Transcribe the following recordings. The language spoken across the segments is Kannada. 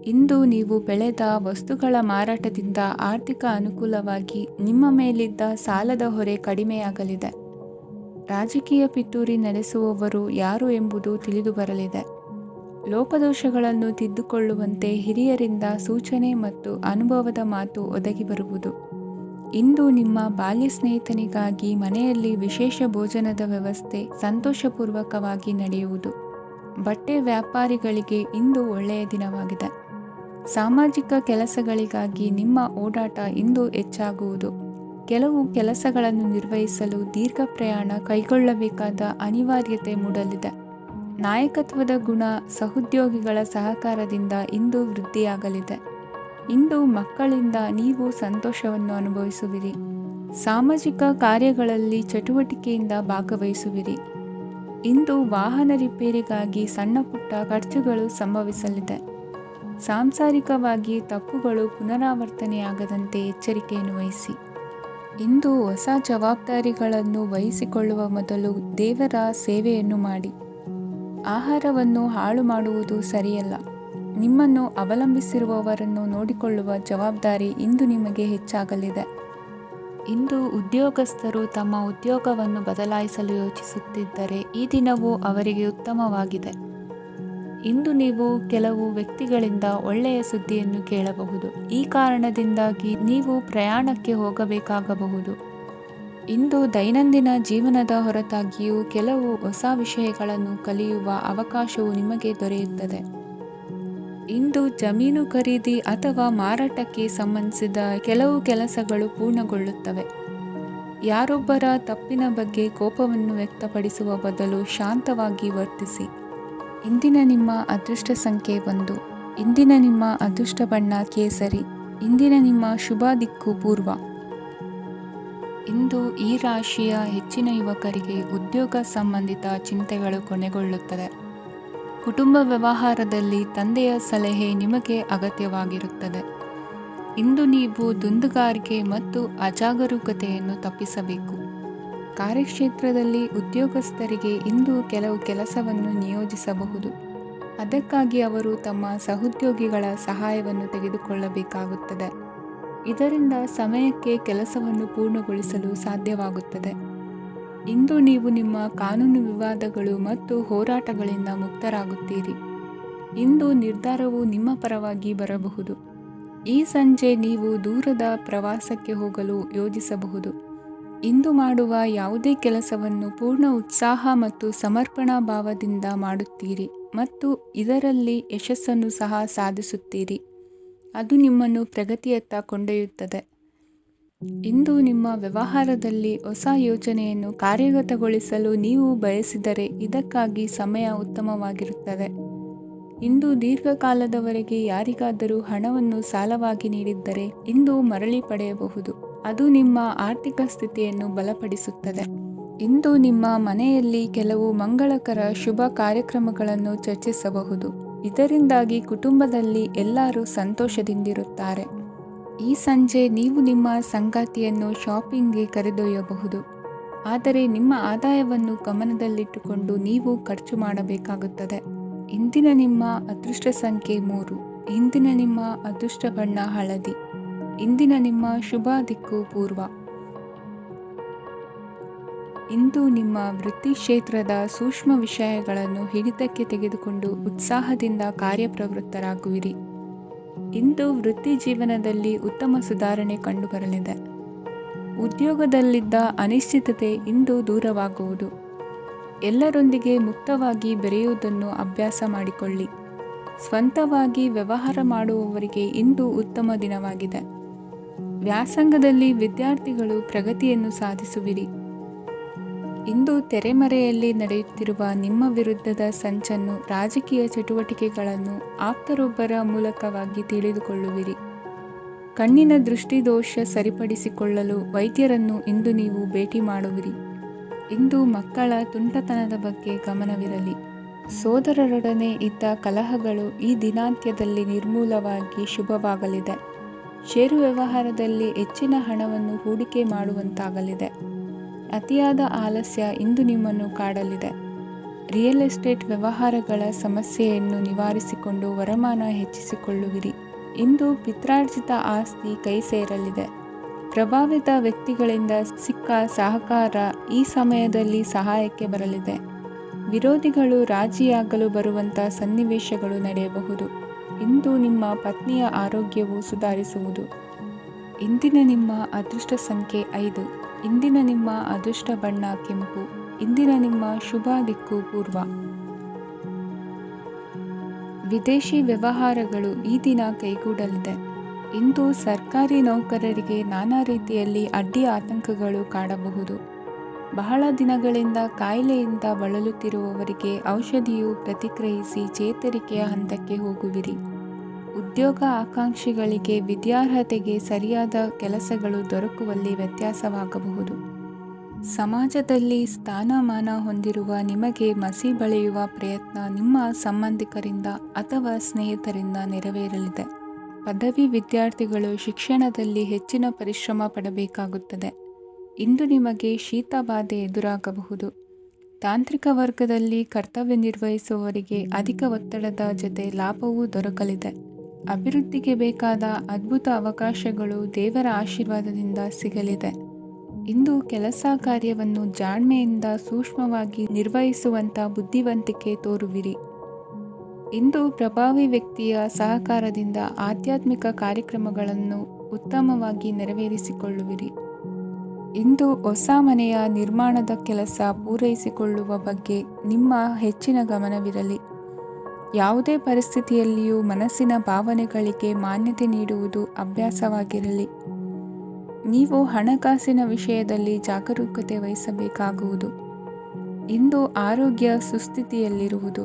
ಇಂದು ನೀವು ಬೆಳೆದ ವಸ್ತುಗಳ ಮಾರಾಟದಿಂದ ಆರ್ಥಿಕ ಅನುಕೂಲವಾಗಿ ನಿಮ್ಮ ಮೇಲಿದ್ದ ಸಾಲದ ಹೊರೆ ಕಡಿಮೆಯಾಗಲಿದೆ. ರಾಜಕೀಯ ಪಿತೂರಿ ನಡೆಸುವವರು ಯಾರು ಎಂಬುದು ತಿಳಿದು ಬರಲಿದೆ. ಲೋಪದೋಷಗಳನ್ನು ತಿದ್ದುಕೊಳ್ಳುವಂತೆ ಹಿರಿಯರಿಂದ ಸೂಚನೆ ಮತ್ತು ಅನುಭವದ ಮಾತು ಒದಗಿ ಬರುವುದು. ಇಂದು ನಿಮ್ಮ ಬಾಲ್ಯ ಸ್ನೇಹಿತನಿಗಾಗಿ ಮನೆಯಲ್ಲಿ ವಿಶೇಷ ಭೋಜನದ ವ್ಯವಸ್ಥೆ ಸಂತೋಷಪೂರ್ವಕವಾಗಿ ನಡೆಯುವುದು. ಬಟ್ಟೆ ವ್ಯಾಪಾರಿಗಳಿಗೆ ಇಂದು ಒಳ್ಳೆಯ ದಿನವಾಗಿದೆ. ಸಾಮಾಜಿಕ ಕೆಲಸಗಳಿಗಾಗಿ ನಿಮ್ಮ ಓಡಾಟ ಇಂದು ಹೆಚ್ಚಾಗುವುದು. ಕೆಲವು ಕೆಲಸಗಳನ್ನು ನಿರ್ವಹಿಸಲು ದೀರ್ಘ ಪ್ರಯಾಣ ಕೈಗೊಳ್ಳಬೇಕಾದ ಅನಿವಾರ್ಯತೆ ಮೂಡಲಿದೆ. ನಾಯಕತ್ವದ ಗುಣ ಸಹೋದ್ಯೋಗಿಗಳ ಸಹಕಾರದಿಂದ ಇಂದು ವೃದ್ಧಿಯಾಗಲಿದೆ. ಇಂದು ಮಕ್ಕಳಿಂದ ನೀವು ಸಂತೋಷವನ್ನು ಅನುಭವಿಸುವಿರಿ. ಸಾಮಾಜಿಕ ಕಾರ್ಯಗಳಲ್ಲಿ ಚಟುವಟಿಕೆಯಿಂದ ಭಾಗವಹಿಸುವಿರಿ. ಇಂದು ವಾಹನ ರಿಪೇರಿಗಾಗಿ ಸಣ್ಣ ಪುಟ್ಟ ಖರ್ಚುಗಳು ಸಂಭವಿಸಲಿದೆ. ಸಾಂಸಾರಿಕವಾಗಿ ತಪ್ಪುಗಳು ಪುನರಾವರ್ತನೆಯಾಗದಂತೆ ಎಚ್ಚರಿಕೆಯನ್ನು ವಹಿಸಿ. ಇಂದು ಹೊಸ ಜವಾಬ್ದಾರಿಗಳನ್ನು ವಹಿಸಿಕೊಳ್ಳುವ ಮೊದಲು ದೇವರ ಸೇವೆಯನ್ನು ಮಾಡಿ. ಆಹಾರವನ್ನು ಹಾಳು ಮಾಡುವುದು ಸರಿಯಲ್ಲ. ನಿಮ್ಮನ್ನು ಅವಲಂಬಿಸಿರುವವರನ್ನು ನೋಡಿಕೊಳ್ಳುವ ಜವಾಬ್ದಾರಿ ಇಂದು ನಿಮಗೆ ಹೆಚ್ಚಾಗಲಿದೆ. ಇಂದು ಉದ್ಯೋಗಸ್ಥರು ತಮ್ಮ ಉದ್ಯೋಗವನ್ನು ಬದಲಾಯಿಸಲು ಯೋಚಿಸುತ್ತಿದ್ದರೆ ಈ ದಿನವೂ ಅವರಿಗೆ ಉತ್ತಮವಾಗಿದೆ. ಇಂದು ನೀವು ಕೆಲವು ವ್ಯಕ್ತಿಗಳಿಂದ ಒಳ್ಳೆಯ ಸುದ್ದಿಯನ್ನು ಕೇಳಬಹುದು. ಈ ಕಾರಣದಿಂದಾಗಿ ನೀವು ಪ್ರಯಾಣಕ್ಕೆ ಹೋಗಬೇಕಾಗಬಹುದು. ಇಂದು ದೈನಂದಿನ ಜೀವನದ ಹೊರತಾಗಿಯೂ ಕೆಲವು ಹೊಸ ವಿಷಯಗಳನ್ನು ಕಲಿಯುವ ಅವಕಾಶವು ನಿಮಗೆ ದೊರೆಯುತ್ತದೆ. ಇಂದು ಜಮೀನು ಖರೀದಿ ಅಥವಾ ಮಾರಾಟಕ್ಕೆ ಸಂಬಂಧಿಸಿದ ಕೆಲವು ಕೆಲಸಗಳು ಪೂರ್ಣಗೊಳ್ಳುತ್ತವೆ. ಯಾರೊಬ್ಬರ ತಪ್ಪಿನ ಬಗ್ಗೆ ಕೋಪವನ್ನು ವ್ಯಕ್ತಪಡಿಸುವ ಬದಲು ಶಾಂತವಾಗಿ ವರ್ತಿಸಿ. ಇಂದಿನ ನಿಮ್ಮ ಅದೃಷ್ಟ ಸಂಖ್ಯೆ 1. ಇಂದಿನ ನಿಮ್ಮ ಅದೃಷ್ಟ ಬಣ್ಣ ಕೇಸರಿ. ಇಂದಿನ ನಿಮ್ಮ ಶುಭ ದಿಕ್ಕು ಪೂರ್ವ. ಇಂದು ಈ ರಾಶಿಯ ಹೆಚ್ಚಿನ ಯುವಕರಿಗೆ ಉದ್ಯೋಗ ಸಂಬಂಧಿತ ಚಿಂತೆಗಳು ಕೊನೆಗೊಳ್ಳುತ್ತದೆ. ಕುಟುಂಬ ವ್ಯವಹಾರದಲ್ಲಿ ತಂದೆಯ ಸಲಹೆ ನಿಮಗೆ ಅಗತ್ಯವಾಗಿರುತ್ತದೆ. ಇಂದು ನೀವು ದುಂದುಗಾರಿಕೆ ಮತ್ತು ಅಜಾಗರೂಕತೆಯನ್ನು ತಪ್ಪಿಸಬೇಕು. ಕಾರ್ಯಕ್ಷೇತ್ರದಲ್ಲಿ ಉದ್ಯೋಗಸ್ಥರಿಗೆ ಇಂದು ಕೆಲವು ಕೆಲಸವನ್ನು ನಿಯೋಜಿಸಬಹುದು. ಅದಕ್ಕಾಗಿ ಅವರು ತಮ್ಮ ಸಹೋದ್ಯೋಗಿಗಳ ಸಹಾಯವನ್ನು ತೆಗೆದುಕೊಳ್ಳಬೇಕಾಗುತ್ತದೆ. ಇದರಿಂದ ಸಮಯಕ್ಕೆ ಕೆಲಸವನ್ನು ಪೂರ್ಣಗೊಳಿಸಲು ಸಾಧ್ಯವಾಗುತ್ತದೆ. ಇಂದು ನೀವು ನಿಮ್ಮ ಕಾನೂನು ವಿವಾದಗಳು ಮತ್ತು ಹೋರಾಟಗಳಿಂದ ಮುಕ್ತರಾಗುತ್ತೀರಿ. ಇಂದು ನಿರ್ಧಾರವು ನಿಮ್ಮ ಪರವಾಗಿ ಬರಬಹುದು. ಈ ಸಂಜೆ ನೀವು ದೂರದ ಪ್ರವಾಸಕ್ಕೆ ಹೋಗಲು ಯೋಜಿಸಬಹುದು. ಇಂದು ಮಾಡುವ ಯಾವುದೇ ಕೆಲಸವನ್ನು ಪೂರ್ಣ ಉತ್ಸಾಹ ಮತ್ತು ಸಮರ್ಪಣಾ ಭಾವದಿಂದ ಮಾಡುತ್ತೀರಿ ಮತ್ತು ಇದರಲ್ಲಿ ಯಶಸ್ಸನ್ನು ಸಹ ಸಾಧಿಸುತ್ತೀರಿ. ಅದು ನಿಮ್ಮನ್ನು ಪ್ರಗತಿಯತ್ತ ಕೊಂಡೊಯ್ಯುತ್ತದೆ. ಇಂದು ನಿಮ್ಮ ವ್ಯವಹಾರದಲ್ಲಿ ಹೊಸ ಯೋಜನೆಯನ್ನು ಕಾರ್ಯಗತಗೊಳಿಸಲು ನೀವು ಬಯಸಿದರೆ ಇದಕ್ಕಾಗಿ ಸಮಯ ಉತ್ತಮವಾಗಿರುತ್ತದೆ. ಇಂದು ದೀರ್ಘಕಾಲದವರೆಗೆ ಯಾರಿಗಾದರೂ ಹಣವನ್ನು ಸಾಲವಾಗಿ ನೀಡಿದ್ದರೆ ಇಂದು ಮರಳಿ ಪಡೆಯಬಹುದು. ಅದು ನಿಮ್ಮ ಆರ್ಥಿಕ ಸ್ಥಿತಿಯನ್ನು ಬಲಪಡಿಸುತ್ತದೆ. ಇಂದು ನಿಮ್ಮ ಮನೆಯಲ್ಲಿ ಕೆಲವು ಮಂಗಳಕರ ಶುಭ ಕಾರ್ಯಕ್ರಮಗಳನ್ನು ಚರ್ಚಿಸಬಹುದು. ಇದರಿಂದಾಗಿ ಕುಟುಂಬದಲ್ಲಿ ಎಲ್ಲರೂ ಸಂತೋಷದಿಂದಿರುತ್ತಾರೆ. ಈ ಸಂಜೆ ನೀವು ನಿಮ್ಮ ಸಂಗಾತಿಯನ್ನು ಶಾಪಿಂಗ್ಗೆ ಕರೆದೊಯ್ಯಬಹುದು. ಆದರೆ ನಿಮ್ಮ ಆದಾಯವನ್ನು ಗಮನದಲ್ಲಿಟ್ಟುಕೊಂಡು ನೀವು ಖರ್ಚು ಮಾಡಬೇಕಾಗುತ್ತದೆ. ಇಂದಿನ ನಿಮ್ಮ ಅದೃಷ್ಟ ಸಂಖ್ಯೆ 3. ಇಂದಿನ ನಿಮ್ಮ ಅದೃಷ್ಟ ಬಣ್ಣ ಹಳದಿ. ಇಂದಿನ ನಿಮ್ಮ ಶುಭ ದಿಕ್ಕು ಪೂರ್ವ. ಇಂದು ನಿಮ್ಮ ವೃತ್ತಿ ಕ್ಷೇತ್ರದ ಸೂಕ್ಷ್ಮ ವಿಷಯಗಳನ್ನು ಹಿಡಿತಕ್ಕೆ ತೆಗೆದುಕೊಂಡು ಉತ್ಸಾಹದಿಂದ ಕಾರ್ಯಪ್ರವೃತ್ತರಾಗುವಿರಿ. ಇಂದು ವೃತ್ತಿ ಜೀವನದಲ್ಲಿ ಉತ್ತಮ ಸುಧಾರಣೆ ಕಂಡುಬರಲಿದೆ. ಉದ್ಯೋಗದಲ್ಲಿದ್ದ ಅನಿಶ್ಚಿತತೆ ಇಂದು ದೂರವಾಗುವುದು. ಎಲ್ಲರೊಂದಿಗೆ ಮುಕ್ತವಾಗಿ ಬೆರೆಯುವುದನ್ನು ಅಭ್ಯಾಸ ಮಾಡಿಕೊಳ್ಳಿ. ಸ್ವಂತವಾಗಿ ವ್ಯವಹಾರ ಮಾಡುವವರಿಗೆ ಇಂದು ಉತ್ತಮ ದಿನವಾಗಿದೆ. ವ್ಯಾಸಂಗದಲ್ಲಿ ವಿದ್ಯಾರ್ಥಿಗಳು ಪ್ರಗತಿಯನ್ನು ಸಾಧಿಸುವಿರಿ. ಇಂದು ತೆರೆಮರೆಯಲ್ಲಿ ನಡೆಯುತ್ತಿರುವ ನಿಮ್ಮ ವಿರುದ್ಧದ ಸಂಚನ್ನು ರಾಜಕೀಯ ಚಟುವಟಿಕೆಗಳನ್ನು ಆಪ್ತರೊಬ್ಬರ ಮೂಲಕವಾಗಿ ತಿಳಿದುಕೊಳ್ಳುವಿರಿ. ಕಣ್ಣಿನ ದೃಷ್ಟಿದೋಷ ಸರಿಪಡಿಸಿಕೊಳ್ಳಲು ವೈದ್ಯರನ್ನು ಇಂದು ನೀವು ಭೇಟಿ ಮಾಡುವಿರಿ. ಇಂದು ಮಕ್ಕಳ ತುಂಟತನದ ಬಗ್ಗೆ ಗಮನವಿರಲಿ. ಸೋದರರೊಡನೆ ಇದ್ದ ಕಲಹಗಳು ಈ ದಿನಾಂತ್ಯದಲ್ಲಿ ನಿರ್ಮೂಲವಾಗಿ ಶುಭವಾಗಲಿದೆ. ಷೇರು ವ್ಯವಹಾರದಲ್ಲಿ ಹೆಚ್ಚಿನ ಹಣವನ್ನು ಹೂಡಿಕೆ ಮಾಡುವಂತಾಗಲಿದೆ. ಅತಿಯಾದ ಆಲಸ್ಯ ಇಂದು ನಿಮ್ಮನ್ನು ಕಾಡಲಿದೆ. ರಿಯಲ್ ಎಸ್ಟೇಟ್ ವ್ಯವಹಾರಗಳ ಸಮಸ್ಯೆಯನ್ನು ನಿವಾರಿಸಿಕೊಂಡು ವರಮಾನ ಹೆಚ್ಚಿಸಿಕೊಳ್ಳುವಿರಿ. ಇಂದು ಪಿತ್ರಾರ್ಜಿತ ಆಸ್ತಿ ಕೈ ಸೇರಲಿದೆ. ಪ್ರಭಾವಿತ ವ್ಯಕ್ತಿಗಳಿಂದ ಸಿಕ್ಕ ಸಹಕಾರ ಈ ಸಮಯದಲ್ಲಿ ಸಹಾಯಕ್ಕೆ ಬರಲಿದೆ. ವಿರೋಧಿಗಳು ರಾಜಿಯಾಗಲು ಬರುವಂಥ ಸನ್ನಿವೇಶಗಳು ನಡೆಯಬಹುದು. ಇಂದು ನಿಮ್ಮ ಪತ್ನಿಯ ಆರೋಗ್ಯವು ಸುಧಾರಿಸುವುದು. ಇಂದಿನ ನಿಮ್ಮ ಅದೃಷ್ಟ ಸಂಖ್ಯೆ 5. ಇಂದಿನ ನಿಮ್ಮ ಅದೃಷ್ಟ ಬಣ್ಣ ಕೆಂಪು. ಇಂದಿನ ನಿಮ್ಮ ಶುಭ ದಿಕ್ಕು ಪೂರ್ವ. ವಿದೇಶಿ ವ್ಯವಹಾರಗಳು ಈ ದಿನ ಕೈಗೂಡಲಿದೆ. ಇಂದು ಸರ್ಕಾರಿ ನೌಕರರಿಗೆ ನಾನಾ ರೀತಿಯಲ್ಲಿ ಅಡ್ಡಿ ಆತಂಕಗಳು ಕಾಡಬಹುದು. ಬಹಳ ದಿನಗಳಿಂದ ಕಾಯಿಲೆಯಿಂದ ಬಳಲುತ್ತಿರುವವರಿಗೆ ಔಷಧಿಯು ಪ್ರತಿಕ್ರಿಯಿಸಿ ಚೇತರಿಕೆಯ ಹಂತಕ್ಕೆ ಹೋಗುವಿರಿ. ಉದ್ಯೋಗ ಆಕಾಂಕ್ಷಿಗಳಿಗೆ ವಿದ್ಯಾರ್ಹತೆಗೆ ಸರಿಯಾದ ಕೆಲಸಗಳು ದೊರಕುವಲ್ಲಿ ವ್ಯತ್ಯಾಸವಾಗಬಹುದು. ಸಮಾಜದಲ್ಲಿ ಸ್ಥಾನಮಾನ ಹೊಂದಿರುವ ನಿಮಗೆ ಮಸಿ ಬಳಿಯುವ ಪ್ರಯತ್ನ ನಿಮ್ಮ ಸಂಬಂಧಿಕರಿಂದ ಅಥವಾ ಸ್ನೇಹಿತರಿಂದ ನೆರವೇರಲಿದೆ. ಪದವಿ ವಿದ್ಯಾರ್ಥಿಗಳು ಶಿಕ್ಷಣದಲ್ಲಿ ಹೆಚ್ಚಿನ ಪರಿಶ್ರಮ ಪಡಬೇಕಾಗುತ್ತದೆ. ಇಂದು ನಿಮಗೆ ಶೀತ ಬಾಧೆ ಎದುರಾಗಬಹುದು. ತಾಂತ್ರಿಕ ವರ್ಗದಲ್ಲಿ ಕರ್ತವ್ಯ ನಿರ್ವಹಿಸುವವರಿಗೆ ಅಧಿಕ ಒತ್ತಡದ ಜೊತೆ ಲಾಭವೂ ದೊರಕಲಿದೆ. ಅಭಿವೃದ್ಧಿಗೆ ಬೇಕಾದ ಅದ್ಭುತ ಅವಕಾಶಗಳು ದೇವರ ಆಶೀರ್ವಾದದಿಂದ ಸಿಗಲಿದೆ. ಇಂದು ಕೆಲಸ ಕಾರ್ಯವನ್ನು ಜಾಣ್ಮೆಯಿಂದ ಸೂಕ್ಷ್ಮವಾಗಿ ನಿರ್ವಹಿಸುವಂಥ ಬುದ್ಧಿವಂತಿಕೆ ತೋರುವಿರಿ. ಇಂದು ಪ್ರಭಾವಿ ವ್ಯಕ್ತಿಯ ಸಹಕಾರದಿಂದ ಆಧ್ಯಾತ್ಮಿಕ ಕಾರ್ಯಕ್ರಮಗಳನ್ನು ಉತ್ತಮವಾಗಿ ನೆರವೇರಿಸಿಕೊಳ್ಳುವಿರಿ. ಇಂದು ಹೊಸ ಮನೆಯ ನಿರ್ಮಾಣದ ಕೆಲಸ ಪೂರೈಸಿಕೊಳ್ಳುವ ಬಗ್ಗೆ ನಿಮ್ಮ ಹೆಚ್ಚಿನ ಗಮನವಿರಲಿ. ಯಾವುದೇ ಪರಿಸ್ಥಿತಿಯಲ್ಲಿಯೂ ಮನಸ್ಸಿನ ಭಾವನೆಗಳಿಗೆ ಮಾನ್ಯತೆ ನೀಡುವುದು ಅಭ್ಯಾಸವಾಗಿರಲಿ. ನೀವು ಹಣಕಾಸಿನ ವಿಷಯದಲ್ಲಿ ಜಾಗರೂಕತೆ ವಹಿಸಬೇಕಾಗುವುದು. ಇಂದು ಆರೋಗ್ಯ ಸುಸ್ಥಿತಿಯಲ್ಲಿರುವುದು.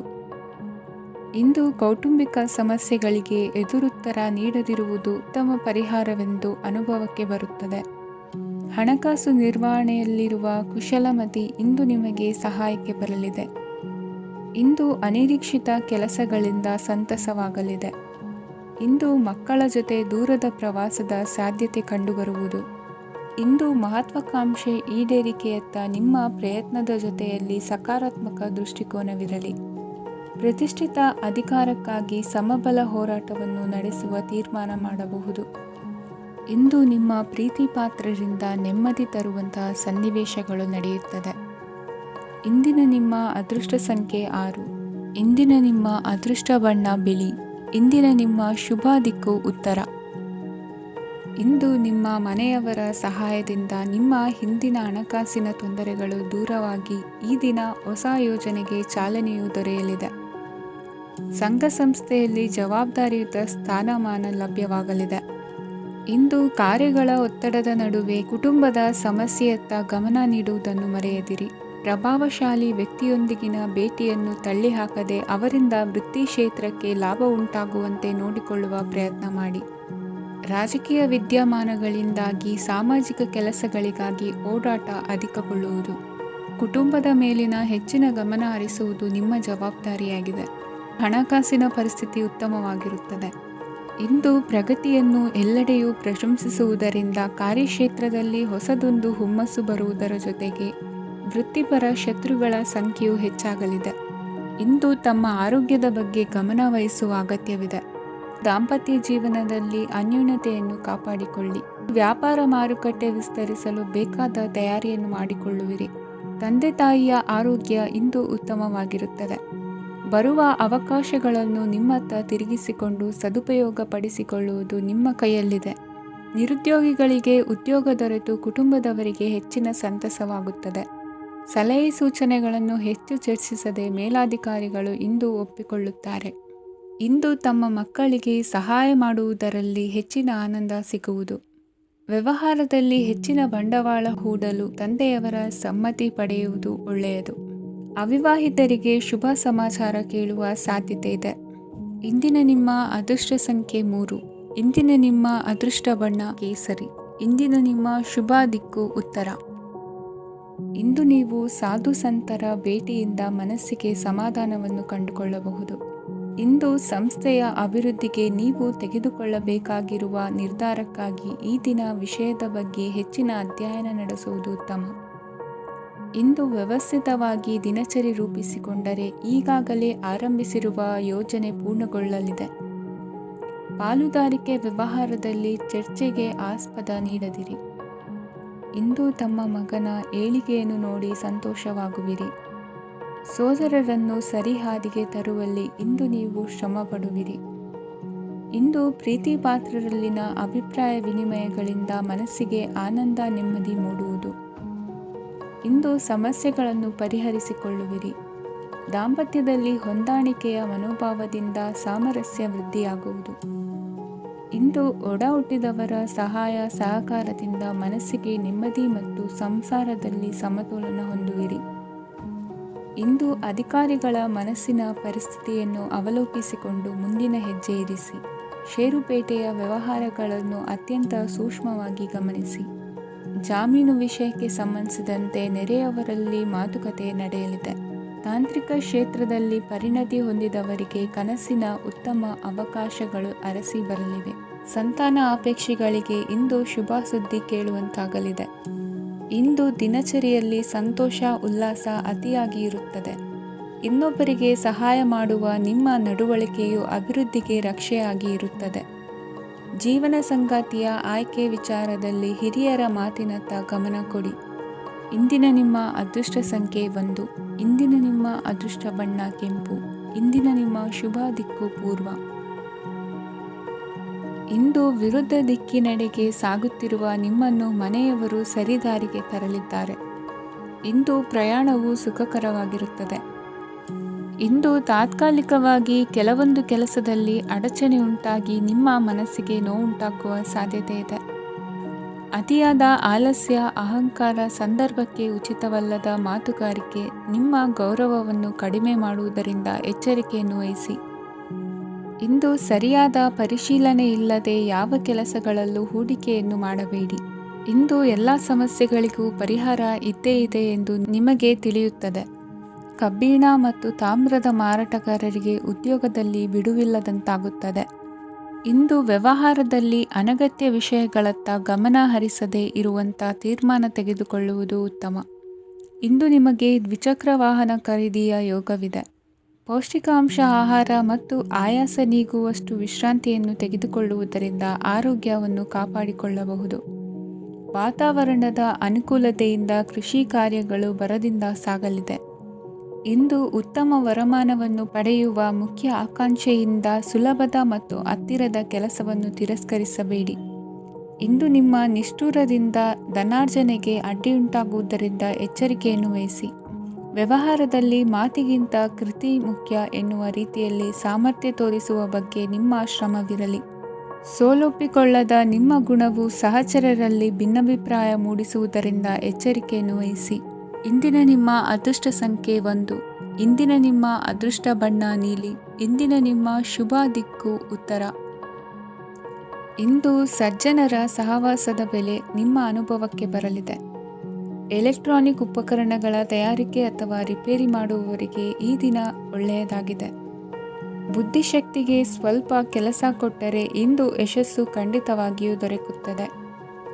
ಇಂದು ಕೌಟುಂಬಿಕ ಸಮಸ್ಯೆಗಳಿಗೆ ಎದುರುತ್ತರ ನೀಡದಿರುವುದು ಉತ್ತಮ ಪರಿಹಾರವೆಂದು ಅನುಭವಕ್ಕೆ ಬರುತ್ತದೆ. ಹಣಕಾಸು ನಿರ್ವಹಣೆಯಲ್ಲಿರುವ ಕುಶಲಮತಿ ಇಂದು ನಿಮಗೆ ಸಹಾಯಕ್ಕೆ ಬರಲಿದೆ. ಇಂದು ಅನಿರೀಕ್ಷಿತ ಕೆಲಸಗಳಿಂದ ಸಂತಸವಾಗಲಿದೆ. ಇಂದು ಮಕ್ಕಳ ಜೊತೆ ದೂರದ ಪ್ರವಾಸದ ಸಾಧ್ಯತೆ ಕಂಡುಬರುವುದು. ಇಂದು ಮಹತ್ವಾಕಾಂಕ್ಷೆ ಈಡೇರಿಕೆಯತ್ತ ನಿಮ್ಮ ಪ್ರಯತ್ನದ ಜೊತೆಯಲ್ಲಿ ಸಕಾರಾತ್ಮಕ ದೃಷ್ಟಿಕೋನವಿರಲಿ. ಪ್ರತಿಷ್ಠಿತ ಅಧಿಕಾರಕ್ಕಾಗಿ ಸಮಬಲ ಹೋರಾಟವನ್ನು ನಡೆಸುವ ತೀರ್ಮಾನ ಮಾಡಬಹುದು. ಇಂದು ನಿಮ್ಮ ಪ್ರೀತಿ ಪಾತ್ರರಿಂದ ನೆಮ್ಮದಿ ತರುವಂತಹ ಸನ್ನಿವೇಶಗಳು ನಡೆಯುತ್ತದೆ. ಇಂದಿನ ನಿಮ್ಮ ಅದೃಷ್ಟ ಸಂಖ್ಯೆ 6. ಇಂದಿನ ನಿಮ್ಮ ಅದೃಷ್ಟ ಬಣ್ಣ ಬಿಳಿ. ಇಂದಿನ ನಿಮ್ಮ ಶುಭ ದಿಕ್ಕು ಉತ್ತರ. ಇಂದು ನಿಮ್ಮ ಮನೆಯವರ ಸಹಾಯದಿಂದ ನಿಮ್ಮ ಹಿಂದಿನ ಹಣಕಾಸಿನ ತೊಂದರೆಗಳು ದೂರವಾಗಿ ಈ ದಿನ ಹೊಸ ಯೋಜನೆಗೆ ಚಾಲನೆಯು ದೊರೆಯಲಿದೆ. ಸಂಘ ಸಂಸ್ಥೆಯಲ್ಲಿ ಜವಾಬ್ದಾರಿಯುತ ಸ್ಥಾನಮಾನ ಲಭ್ಯವಾಗಲಿದೆ. ಇಂದು ಕಾರ್ಯಗಳ ಒತ್ತಡದ ನಡುವೆ ಕುಟುಂಬದ ಸಮಸ್ಯೆಯತ್ತ ಗಮನ ನೀಡುವುದನ್ನು ಮರೆಯದಿರಿ. ಪ್ರಭಾವಶಾಲಿ ವ್ಯಕ್ತಿಯೊಂದಿಗಿನ ಭೇಟಿಯನ್ನು ತಳ್ಳಿಹಾಕದೆ ಅವರಿಂದ ವೃತ್ತಿ ಕ್ಷೇತ್ರಕ್ಕೆ ಲಾಭ ಉಂಟಾಗುವಂತೆ ನೋಡಿಕೊಳ್ಳುವ ಪ್ರಯತ್ನ ಮಾಡಿ. ರಾಜಕೀಯ ವಿದ್ಯಮಾನಗಳಿಂದಾಗಿ ಸಾಮಾಜಿಕ ಕೆಲಸಗಳಿಗಾಗಿ ಓಡಾಟ ಅಧಿಕಗೊಳ್ಳುವುದು. ಕುಟುಂಬದ ಮೇಲಿನ ಹೆಚ್ಚಿನ ಗಮನ ಹರಿಸುವುದು ನಿಮ್ಮ ಜವಾಬ್ದಾರಿಯಾಗಿದೆ. ಹಣಕಾಸಿನ ಪರಿಸ್ಥಿತಿ ಉತ್ತಮವಾಗಿರುತ್ತದೆ. ಇಂದು ಪ್ರಗತಿಯನ್ನು ಎಲ್ಲೆಡೆಯೂ ಪ್ರಶಂಸಿಸುವುದರಿಂದ ಕಾರ್ಯಕ್ಷೇತ್ರದಲ್ಲಿ ಹೊಸದೊಂದು ಹುಮ್ಮಸ್ಸು ಬರುವುದರ ಜೊತೆಗೆ ವೃತ್ತಿಪರ ಶತ್ರುಗಳ ಸಂಖ್ಯೆಯು ಹೆಚ್ಚಾಗಲಿದೆ. ಇಂದು ತಮ್ಮ ಆರೋಗ್ಯದ ಬಗ್ಗೆ ಗಮನ ವಹಿಸುವ ಅಗತ್ಯವಿದೆ. ದಾಂಪತ್ಯ ಜೀವನದಲ್ಲಿ ಅನ್ಯೋನ್ಯತೆಯನ್ನು ಕಾಪಾಡಿಕೊಳ್ಳಿ. ವ್ಯಾಪಾರ ಮಾರುಕಟ್ಟೆ ವಿಸ್ತರಿಸಲು ಬೇಕಾದ ತಯಾರಿಯನ್ನು ಮಾಡಿಕೊಳ್ಳುವಿರಿ. ತಂದೆ ತಾಯಿಯ ಆರೋಗ್ಯ ಇಂದು ಉತ್ತಮವಾಗಿರುತ್ತದೆ. ಬರುವ ಅವಕಾಶಗಳನ್ನು ನಿಮ್ಮತ್ತ ತಿರುಗಿಸಿಕೊಂಡು ಸದುಪಯೋಗಪಡಿಸಿಕೊಳ್ಳುವುದು ನಿಮ್ಮ ಕೈಯಲ್ಲಿದೆ. ನಿರುದ್ಯೋಗಿಗಳಿಗೆ ಉದ್ಯೋಗ ದೊರೆತು ಕುಟುಂಬದವರಿಗೆ ಹೆಚ್ಚಿನ ಸಂತಸವಾಗುತ್ತದೆ. ಸಲಹೆ ಸೂಚನೆಗಳನ್ನು ಹೆಚ್ಚು ಚರ್ಚಿಸದೆ ಮೇಲಾಧಿಕಾರಿಗಳು ಇಂದು ಒಪ್ಪಿಕೊಳ್ಳುತ್ತಾರೆ. ಇಂದು ತಮ್ಮ ಮಕ್ಕಳಿಗೆ ಸಹಾಯ ಮಾಡುವುದರಲ್ಲಿ ಹೆಚ್ಚಿನ ಆನಂದ ಸಿಗುವುದು. ವ್ಯವಹಾರದಲ್ಲಿ ಹೆಚ್ಚಿನ ಬಂಡವಾಳ ಹೂಡಲು ತಂದೆಯವರ ಸಮ್ಮತಿ ಪಡೆಯುವುದು ಒಳ್ಳೆಯದು. ಅವಿವಾಹಿತರಿಗೆ ಶುಭ ಸಮಾಚಾರ ಕೇಳುವ ಸಾಧ್ಯತೆ ಇದೆ. ಇಂದಿನ ನಿಮ್ಮ ಅದೃಷ್ಟ ಸಂಖ್ಯೆ 3. ಇಂದಿನ ನಿಮ್ಮ ಅದೃಷ್ಟ ಬಣ್ಣ ಕೇಸರಿ. ಇಂದಿನ ನಿಮ್ಮ ಶುಭ ದಿಕ್ಕು ಉತ್ತರ. ಇಂದು ನೀವು ಸಾಧು ಸಂತರ ಭೇಟಿಯಿಂದ ಮನಸ್ಸಿಗೆ ಸಮಾಧಾನವನ್ನು ಕಂಡುಕೊಳ್ಳಬಹುದು. ಇಂದು ಸಂಸ್ಥೆಯ ಅಭಿವೃದ್ಧಿಗೆ ನೀವು ತೆಗೆದುಕೊಳ್ಳಬೇಕಾಗಿರುವ ನಿರ್ಧಾರಕ್ಕಾಗಿ ಈ ದಿನ ವಿಷಯದ ಬಗ್ಗೆ ಹೆಚ್ಚಿನ ಅಧ್ಯಯನ ನಡೆಸುವುದು ಉತ್ತಮ. ಇಂದು ವ್ಯವಸ್ಥಿತವಾಗಿ ದಿನಚರಿ ರೂಪಿಸಿಕೊಂಡರೆ ಈಗಾಗಲೇ ಆರಂಭಿಸಿರುವ ಯೋಜನೆ ಪೂರ್ಣಗೊಳ್ಳಲಿದೆ. ಪಾಲುದಾರಿಕೆ ವ್ಯವಹಾರದಲ್ಲಿ ಚರ್ಚೆಗೆ ಆಸ್ಪದ ನೀಡದಿರಿ. ಇಂದು ತಮ್ಮ ಮಗನ ಏಳಿಗೆಯನ್ನು ನೋಡಿ ಸಂತೋಷವಾಗುವಿರಿ. ಸೋದರರನ್ನು ಸರಿಹಾದಿಗೆ ತರುವಲ್ಲಿ ಇಂದು ನೀವು ಶ್ರಮಪಡುವಿರಿ. ಇಂದು ಪ್ರೀತಿಪಾತ್ರರಲ್ಲಿನ ಅಭಿಪ್ರಾಯ ವಿನಿಮಯಗಳಿಂದ ಮನಸ್ಸಿಗೆ ಆನಂದ ನೆಮ್ಮದಿ ಮೂಡುವುದು. ಇಂದು ಸಮಸ್ಯೆಗಳನ್ನು ಪರಿಹರಿಸಿಕೊಳ್ಳುವಿರಿ. ದಾಂಪತ್ಯದಲ್ಲಿ ಹೊಂದಾಣಿಕೆಯ ಮನೋಭಾವದಿಂದ ಸಾಮರಸ್ಯ ವೃದ್ಧಿಯಾಗುವುದು. ಇಂದು ಒಡ ಹುಟ್ಟಿದವರ ಸಹಾಯ ಸಹಕಾರದಿಂದ ಮನಸ್ಸಿಗೆ ನೆಮ್ಮದಿ ಮತ್ತು ಸಂಸಾರದಲ್ಲಿ ಸಮತೋಲನ ಹೊಂದುವಿರಿ. ಇಂದು ಅಧಿಕಾರಿಗಳ ಮನಸ್ಸಿನ ಪರಿಸ್ಥಿತಿಯನ್ನು ಅವಲೋಕಿಸಿಕೊಂಡು ಮುಂದಿನ ಹೆಜ್ಜೆ ಇರಿಸಿ. ಷೇರುಪೇಟೆಯ ವ್ಯವಹಾರಗಳನ್ನು ಅತ್ಯಂತ ಸೂಕ್ಷ್ಮವಾಗಿ ಗಮನಿಸಿ. ಜಾಮೀನು ವಿಷಯಕ್ಕೆ ಸಂಬಂಧಿಸಿದಂತೆ ನೆರೆಯವರಲ್ಲಿ ಮಾತುಕತೆ ನಡೆಯಲಿದೆ. ತಾಂತ್ರಿಕ ಕ್ಷೇತ್ರದಲ್ಲಿ ಪರಿಣತಿ ಹೊಂದಿದವರಿಗೆ ಕನಸಿನ ಉತ್ತಮ ಅವಕಾಶಗಳು ಅರಸಿ ಬರಲಿವೆ. ಸಂತಾನ ಅಪೇಕ್ಷೆಗಳಿಗೆ ಇಂದು ಶುಭ ಸುದ್ದಿ ಕೇಳುವಂತಾಗಲಿದೆ. ಇಂದು ದಿನಚರಿಯಲ್ಲಿ ಸಂತೋಷ ಉಲ್ಲಾಸ ಅತಿಯಾಗಿ ಇರುತ್ತದೆ. ಇನ್ನೊಬ್ಬರಿಗೆ ಸಹಾಯ ಮಾಡುವ ನಿಮ್ಮ ನಡವಳಿಕೆಯು ಅಭಿವೃದ್ಧಿಗೆ ರಕ್ಷೆಯಾಗಿ ಇರುತ್ತದೆ. ಜೀವನ ಸಂಗಾತಿಯ ಆಯ್ಕೆ ವಿಚಾರದಲ್ಲಿ ಹಿರಿಯರ ಮಾತಿನತ್ತ ಗಮನ ಕೊಡಿ. ಇಂದಿನ ನಿಮ್ಮ ಅದೃಷ್ಟ ಸಂಖ್ಯೆ 1. ಇಂದಿನ ನಿಮ್ಮ ಅದೃಷ್ಟ ಬಣ್ಣ ಕೆಂಪು. ಇಂದಿನ ನಿಮ್ಮ ಶುಭ ದಿಕ್ಕು ಪೂರ್ವ. ಇಂದು ವಿರುದ್ಧ ದಿಕ್ಕಿನೆಡೆಗೆ ಸಾಗುತ್ತಿರುವ ನಿಮ್ಮನ್ನು ಮನೆಯವರು ಸರಿದಾರಿಗೆ ತರಲಿದ್ದಾರೆ. ಇಂದು ಪ್ರಯಾಣವು ಸುಖಕರವಾಗಿರುತ್ತದೆ. ಇಂದು ತಾತ್ಕಾಲಿಕವಾಗಿ ಕೆಲವೊಂದು ಕೆಲಸದಲ್ಲಿ ಅಡಚಣೆ ಉಂಟಾಗಿ ನಿಮ್ಮ ಮನಸ್ಸಿಗೆ ನೋವುಂಟಾಗುವ ಸಾಧ್ಯತೆ ಇದೆ. ಅತಿಯಾದ ಆಲಸ್ಯ, ಅಹಂಕಾರ, ಸಂದರ್ಭಕ್ಕೆ ಉಚಿತವಲ್ಲದ ಮಾತುಗಾರಿಕೆ ನಿಮ್ಮ ಗೌರವವನ್ನು ಕಡಿಮೆ ಮಾಡುವುದರಿಂದ ಎಚ್ಚರಿಕೆಯನ್ನು ವಹಿಸಿ. ಇಂದು ಸರಿಯಾದ ಪರಿಶೀಲನೆ ಇಲ್ಲದೆ ಯಾವ ಕೆಲಸಗಳಲ್ಲೂ ಹೂಡಿಕೆಯನ್ನು ಮಾಡಬೇಡಿ. ಇಂದು ಎಲ್ಲ ಸಮಸ್ಯೆಗಳಿಗೂ ಪರಿಹಾರ ಇದ್ದೇ ಇದೆ ಎಂದು ನಿಮಗೆ ತಿಳಿಯುತ್ತದೆ. ಕಬ್ಬಿಣ ಮತ್ತು ತಾಮ್ರದ ಮಾರಾಟಗಾರರಿಗೆ ಉದ್ಯೋಗದಲ್ಲಿ ಬಿಡುವಿಲ್ಲದಂತಾಗುತ್ತದೆ. ಇಂದು ವ್ಯವಹಾರದಲ್ಲಿ ಅನಗತ್ಯ ವಿಷಯಗಳತ್ತ ಗಮನ ಹರಿಸದೇ ಇರುವಂಥ ತೀರ್ಮಾನ ತೆಗೆದುಕೊಳ್ಳುವುದು ಉತ್ತಮ. ಇಂದು ನಿಮಗೆ ದ್ವಿಚಕ್ರ ವಾಹನ ಖರೀದಿಯ ಯೋಗವಿದೆ. ಪೌಷ್ಟಿಕಾಂಶ ಆಹಾರ ಮತ್ತು ಆಯಾಸ ನೀಗುವಷ್ಟು ವಿಶ್ರಾಂತಿಯನ್ನು ತೆಗೆದುಕೊಳ್ಳುವುದರಿಂದ ಆರೋಗ್ಯವನ್ನು ಕಾಪಾಡಿಕೊಳ್ಳಬಹುದು. ವಾತಾವರಣದ ಅನುಕೂಲತೆಯಿಂದ ಕೃಷಿ ಕಾರ್ಯಗಳು ಭರದಿಂದ ಸಾಗಲಿದೆ. ಇಂದು ಉತ್ತಮ ವರಮಾನವನ್ನು ಪಡೆಯುವ ಮುಖ್ಯ ಆಕಾಂಕ್ಷೆಯಿಂದ ಸುಲಭದ ಮತ್ತು ಹತ್ತಿರದ ಕೆಲಸವನ್ನು ತಿರಸ್ಕರಿಸಬೇಡಿ. ಇಂದು ನಿಮ್ಮ ನಿಷ್ಠುರದಿಂದ ಧನಾರ್ಜನೆಗೆ ಅಡ್ಡಿಯುಂಟಾಗುವುದರಿಂದ ಎಚ್ಚರಿಕೆಯನ್ನು ವಹಿಸಿ. ವ್ಯವಹಾರದಲ್ಲಿ ಮಾತಿಗಿಂತ ಕೃತಿ ಮುಖ್ಯ ಎನ್ನುವ ರೀತಿಯಲ್ಲಿ ಸಾಮರ್ಥ್ಯ ತೋರಿಸುವ ಬಗ್ಗೆ ನಿಮ್ಮ ಶ್ರಮವಿರಲಿ. ಸೋಲೊಪ್ಪಿಕೊಳ್ಳದ ನಿಮ್ಮ ಗುಣವು ಸಹಚರರಲ್ಲಿ ಭಿನ್ನಾಭಿಪ್ರಾಯ ಮೂಡಿಸುವುದರಿಂದ ಎಚ್ಚರಿಕೆಯನ್ನು ವಹಿಸಿ. ಇಂದಿನ ನಿಮ್ಮ ಅದೃಷ್ಟ ಸಂಖ್ಯೆ 1. ಇಂದಿನ ನಿಮ್ಮ ಅದೃಷ್ಟ ಬಣ್ಣ ನೀಲಿ. ಇಂದಿನ ನಿಮ್ಮ ಶುಭ ದಿಕ್ಕು ಉತ್ತರ. ಇಂದು ಸಜ್ಜನರ ಸಹವಾಸದ ಬೆಲೆ ನಿಮ್ಮ ಅನುಭವಕ್ಕೆ ಬರಲಿದೆ. ಎಲೆಕ್ಟ್ರಾನಿಕ್ ಉಪಕರಣಗಳ ತಯಾರಿಕೆ ಅಥವಾ ರಿಪೇರಿ ಮಾಡುವವರಿಗೆ ಈ ದಿನ ಒಳ್ಳೆಯದಾಗಿದೆ. ಬುದ್ಧಿಶಕ್ತಿಗೆ ಸ್ವಲ್ಪ ಕೆಲಸ ಕೊಟ್ಟರೆ ಇಂದು ಯಶಸ್ಸು ಖಂಡಿತವಾಗಿಯೂ ದೊರಕುತ್ತದೆ.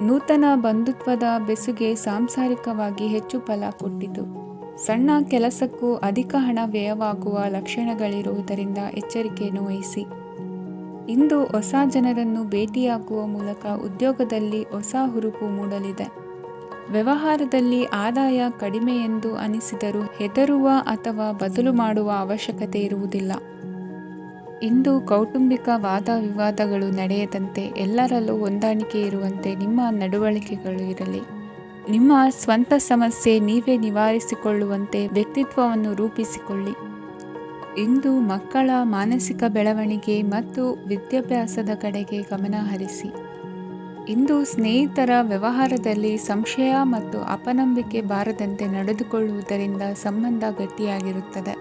ನೂತನ ಬಂಧುತ್ವದ ಬೆಸುಗೆ ಸಾಂಸಾರಿಕವಾಗಿ ಹೆಚ್ಚು ಫಲ ಕೊಟ್ಟಿತು. ಸಣ್ಣ ಕೆಲಸಕ್ಕೂ ಅಧಿಕ ಹಣ ವ್ಯಯವಾಗುವ ಲಕ್ಷಣಗಳಿರುವುದರಿಂದ ಎಚ್ಚರಿಕೆಯನ್ನು ವಹಿಸಿ. ಇಂದು ಹೊಸ ಜನರನ್ನು ಭೇಟಿಯಾಗುವ ಮೂಲಕ ಉದ್ಯೋಗದಲ್ಲಿ ಹೊಸ ಹುರುಪು ಮೂಡಲಿದೆ. ವ್ಯವಹಾರದಲ್ಲಿ ಆದಾಯ ಕಡಿಮೆ ಎಂದು ಅನಿಸಿದರೂ ಹೆದರುವ ಅಥವಾ ಬದಲು ಮಾಡುವ ಅವಶ್ಯಕತೆ ಇರುವುದಿಲ್ಲ. ಇಂದು ಕೌಟುಂಬಿಕ ವಾದ ವಿವಾದಗಳು ನಡೆಯದಂತೆ ಎಲ್ಲರಲ್ಲೂ ಹೊಂದಾಣಿಕೆ ಇರುವಂತೆ ನಿಮ್ಮ ನಡವಳಿಕೆಗಳು ಇರಲಿ. ನಿಮ್ಮ ಸ್ವಂತ ಸಮಸ್ಯೆ ನೀವೇ ನಿವಾರಿಸಿಕೊಳ್ಳುವಂತೆ ವ್ಯಕ್ತಿತ್ವವನ್ನು ರೂಪಿಸಿಕೊಳ್ಳಿ. ಇಂದು ಮಕ್ಕಳ ಮಾನಸಿಕ ಬೆಳವಣಿಗೆ ಮತ್ತು ವಿದ್ಯಾಭ್ಯಾಸದ ಕಡೆಗೆ ಗಮನ ಹರಿಸಿ. ಇಂದು ಸ್ನೇಹಿತರ ವ್ಯವಹಾರದಲ್ಲಿ ಸಂಶಯ ಮತ್ತು ಅಪನಂಬಿಕೆ ಬಾರದಂತೆ ನಡೆದುಕೊಳ್ಳುವುದರಿಂದ ಸಂಬಂಧ ಗಟ್ಟಿಯಾಗಿರುತ್ತದೆ.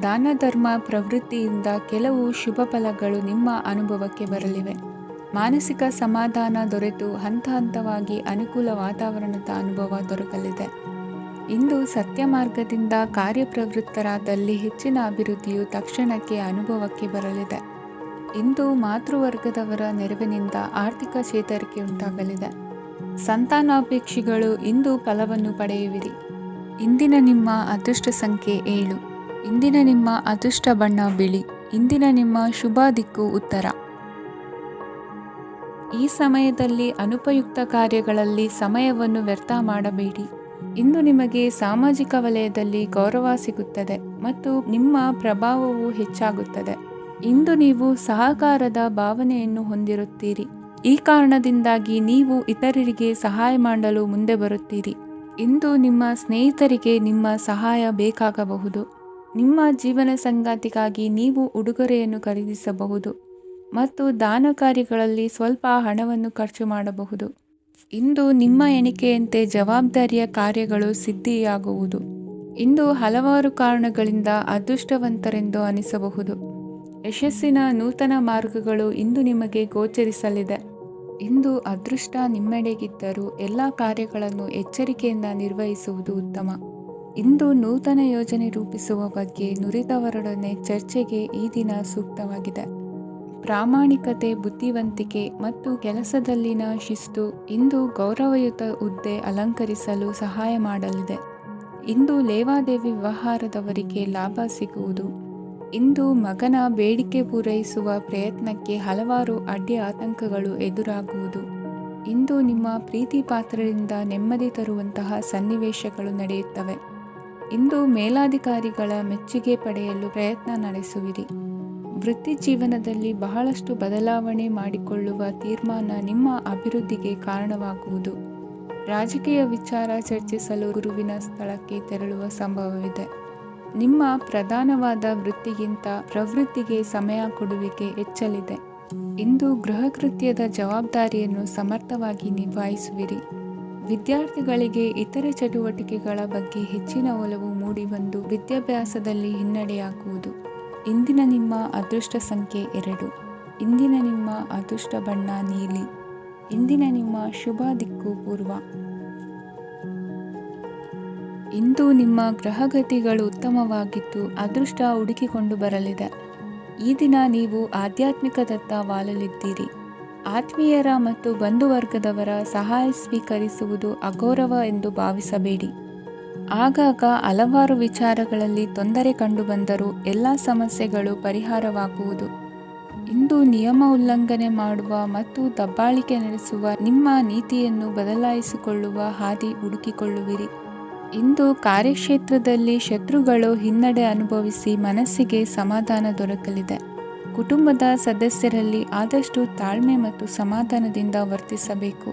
ದಾನ ಧರ್ಮ ಪ್ರವೃತ್ತಿಯಿಂದ ಕೆಲವು ಶುಭ ಫಲಗಳು ನಿಮ್ಮ ಅನುಭವಕ್ಕೆ ಬರಲಿವೆ. ಮಾನಸಿಕ ಸಮಾಧಾನ ದೊರೆತು ಹಂತ ಹಂತವಾಗಿ ಅನುಕೂಲ ವಾತಾವರಣದ ಅನುಭವ ದೊರಕಲಿದೆ. ಇಂದು ಸತ್ಯ ಮಾರ್ಗದಿಂದ ಕಾರ್ಯಪ್ರವೃತ್ತರಾದಲ್ಲಿ ಹೆಚ್ಚಿನ ಅಭಿವೃದ್ಧಿಯು ತಕ್ಷಣಕ್ಕೆ ಅನುಭವಕ್ಕೆ ಬರಲಿದೆ. ಇಂದು ಮಾತೃವರ್ಗದವರ ನೆರವಿನಿಂದ ಆರ್ಥಿಕ ಚೇತರಿಕೆ ಉಂಟಾಗಲಿದೆ. ಸಂತಾನಾಪೇಕ್ಷಿಗಳು ಇಂದು ಫಲವನ್ನು ಪಡೆಯುವಿರಿ. ಇಂದಿನ ನಿಮ್ಮ ಅದೃಷ್ಟ ಸಂಖ್ಯೆ 7. ಇಂದಿನ ನಿಮ್ಮ ಅದೃಷ್ಟ ಬಣ್ಣ ಬಿಳಿ. ಇಂದಿನ ನಿಮ್ಮ ಶುಭ ದಿಕ್ಕು ಉತ್ತರ. ಈ ಸಮಯದಲ್ಲಿ ಅನುಪಯುಕ್ತ ಕಾರ್ಯಗಳಲ್ಲಿ ಸಮಯವನ್ನು ವ್ಯರ್ಥ ಮಾಡಬೇಡಿ. ಇಂದು ನಿಮಗೆ ಸಾಮಾಜಿಕ ವಲಯದಲ್ಲಿ ಗೌರವ ಸಿಗುತ್ತದೆ ಮತ್ತು ನಿಮ್ಮ ಪ್ರಭಾವವು ಹೆಚ್ಚಾಗುತ್ತದೆ. ಇಂದು ನೀವು ಸಹಕಾರದ ಭಾವನೆಯನ್ನು ಹೊಂದಿರುತ್ತೀರಿ. ಈ ಕಾರಣದಿಂದಾಗಿ ನೀವು ಇತರರಿಗೆ ಸಹಾಯ ಮಾಡಲು ಮುಂದೆ ಬರುತ್ತೀರಿ. ಇಂದು ನಿಮ್ಮ ಸ್ನೇಹಿತರಿಗೆ ನಿಮ್ಮ ಸಹಾಯ ಬೇಕಾಗಬಹುದು. ನಿಮ್ಮ ಜೀವನ ಸಂಗಾತಿಗಾಗಿ ನೀವು ಉಡುಗೊರೆಯನ್ನು ಖರೀದಿಸಬಹುದು ಮತ್ತು ದಾನ ಕಾರ್ಯಗಳಲ್ಲಿ ಸ್ವಲ್ಪ ಹಣವನ್ನು ಖರ್ಚು ಮಾಡಬಹುದು. ಇಂದು ನಿಮ್ಮ ಎಣಿಕೆಯಂತೆ ಜವಾಬ್ದಾರಿಯ ಕಾರ್ಯಗಳು ಸಿದ್ಧಿಯಾಗುವುದು. ಇಂದು ಹಲವಾರು ಕಾರಣಗಳಿಂದ ಅದೃಷ್ಟವಂತರೆಂದು ಅನಿಸಬಹುದು. ಯಶಸ್ಸಿನ ನೂತನ ಮಾರ್ಗಗಳು ಇಂದು ನಿಮಗೆ ಗೋಚರಿಸಲಿದೆ. ಇಂದು ಅದೃಷ್ಟ ನಿಮ್ಮೆಡೆಗಿದ್ದರೂ ಎಲ್ಲ ಕಾರ್ಯಗಳನ್ನು ಎಚ್ಚರಿಕೆಯಿಂದ ನಿರ್ವಹಿಸುವುದು ಉತ್ತಮ. ಇಂದು ನೂತನ ಯೋಜನೆ ರೂಪಿಸುವ ಬಗ್ಗೆ ನುರಿತವರೊಡನೆ ಚರ್ಚೆಗೆ ಈ ದಿನ ಸೂಕ್ತವಾಗಿದೆ. ಪ್ರಾಮಾಣಿಕತೆ, ಬುದ್ಧಿವಂತಿಕೆ ಮತ್ತು ಕೆಲಸದಲ್ಲಿನ ಶಿಸ್ತು ಇಂದು ಗೌರವಯುತ ಹುದ್ದೆ ಅಲಂಕರಿಸಲು ಸಹಾಯ ಮಾಡಲಿದೆ. ಇಂದು ಲೇವಾದೇವಿ ವ್ಯವಹಾರದವರಿಗೆ ಲಾಭ ಸಿಗುವುದು. ಇಂದು ಮಗನ ಬೇಡಿಕೆ ಪೂರೈಸುವ ಪ್ರಯತ್ನಕ್ಕೆ ಹಲವಾರು ಅಡ್ಡಿ ಆತಂಕಗಳು ಎದುರಾಗುವುದು. ಇಂದು ನಿಮ್ಮ ಪ್ರೀತಿ ಪಾತ್ರರಿಂದ ನೆಮ್ಮದಿ ತರುವಂತಹ ಸನ್ನಿವೇಶಗಳು ನಡೆಯುತ್ತವೆ. ಇಂದು ಮೇಲಾಧಿಕಾರಿಗಳ ಮೆಚ್ಚುಗೆ ಪಡೆಯಲು ಪ್ರಯತ್ನ ನಡೆಸುವಿರಿ. ವೃತ್ತಿ ಜೀವನದಲ್ಲಿ ಬಹಳಷ್ಟು ಬದಲಾವಣೆ ಮಾಡಿಕೊಳ್ಳುವ ತೀರ್ಮಾನ ನಿಮ್ಮ ಅಭಿವೃದ್ಧಿಗೆ ಕಾರಣವಾಗುವುದು. ರಾಜಕೀಯ ವಿಚಾರ ಚರ್ಚಿಸಲು ಗುರುವಿನ ಸ್ಥಳಕ್ಕೆ ತೆರಳುವ ಸಂಭವವಿದೆ. ನಿಮ್ಮ ಪ್ರಧಾನವಾದ ವೃತ್ತಿಗಿಂತ ಪ್ರವೃತ್ತಿಗೆ ಸಮಯ ಕೊಡುವಿಕೆ ಹೆಚ್ಚಲಿದೆ. ಇಂದು ಗೃಹ ಕೃತ್ಯದ ಜವಾಬ್ದಾರಿಯನ್ನು ಸಮರ್ಥವಾಗಿ ನಿಭಾಯಿಸುವಿರಿ. ವಿದ್ಯಾರ್ಥಿಗಳಿಗೆ ಇತರೆ ಚಟುವಟಿಕೆಗಳ ಬಗ್ಗೆ ಹೆಚ್ಚಿನ ಒಲವು ಮೂಡಿಬಂದು ವಿದ್ಯಾಭ್ಯಾಸದಲ್ಲಿ ಹಿನ್ನಡೆಯಾಗುವುದು. ಇಂದಿನ ನಿಮ್ಮ ಅದೃಷ್ಟ ಸಂಖ್ಯೆ 2. ಇಂದಿನ ನಿಮ್ಮ ಅದೃಷ್ಟ ಬಣ್ಣ ನೀಲಿ. ಇಂದಿನ ನಿಮ್ಮ ಶುಭ ದಿಕ್ಕು ಪೂರ್ವ. ಇಂದು ನಿಮ್ಮ ಗ್ರಹಗತಿಗಳು ಉತ್ತಮವಾಗಿದ್ದು ಅದೃಷ್ಟ ಹುಡುಕಿಕೊಂಡು ಬರಲಿದೆ. ಈ ದಿನ ನೀವು ಆಧ್ಯಾತ್ಮಿಕದತ್ತ ವಾಲಲಿದ್ದೀರಿ. ಆತ್ಮೀಯರ ಮತ್ತು ಬಂಧುವರ್ಗದವರ ಸಹಾಯ ಸ್ವೀಕರಿಸುವುದು ಅಗೌರವ ಎಂದು ಭಾವಿಸಬೇಡಿ. ಆಗಾಗ ಹಲವಾರು ವಿಚಾರಗಳಲ್ಲಿ ತೊಂದರೆ ಕಂಡುಬಂದರೂ ಎಲ್ಲ ಸಮಸ್ಯೆಗಳು ಪರಿಹಾರವಾಗುವುದು. ಇಂದು ನಿಯಮ ಉಲ್ಲಂಘನೆ ಮಾಡುವ ಮತ್ತು ದಬ್ಬಾಳಿಕೆ ನಡೆಸುವ ನಿಮ್ಮ ನೀತಿಯನ್ನು ಬದಲಾಯಿಸಿಕೊಳ್ಳುವ ಹಾದಿ ಹುಡುಕಿಕೊಳ್ಳುವಿರಿ. ಇಂದು ಕಾರ್ಯಕ್ಷೇತ್ರದಲ್ಲಿ ಶತ್ರುಗಳು ಹಿನ್ನಡೆ ಅನುಭವಿಸಿ ಮನಸ್ಸಿಗೆ ಸಮಾಧಾನ ದೊರಕಲಿದೆ. ಕುಟುಂಬದ ಸದಸ್ಯರಲ್ಲಿ ಆದಷ್ಟು ತಾಳ್ಮೆ ಮತ್ತು ಸಮಾಧಾನದಿಂದ ವರ್ತಿಸಬೇಕು.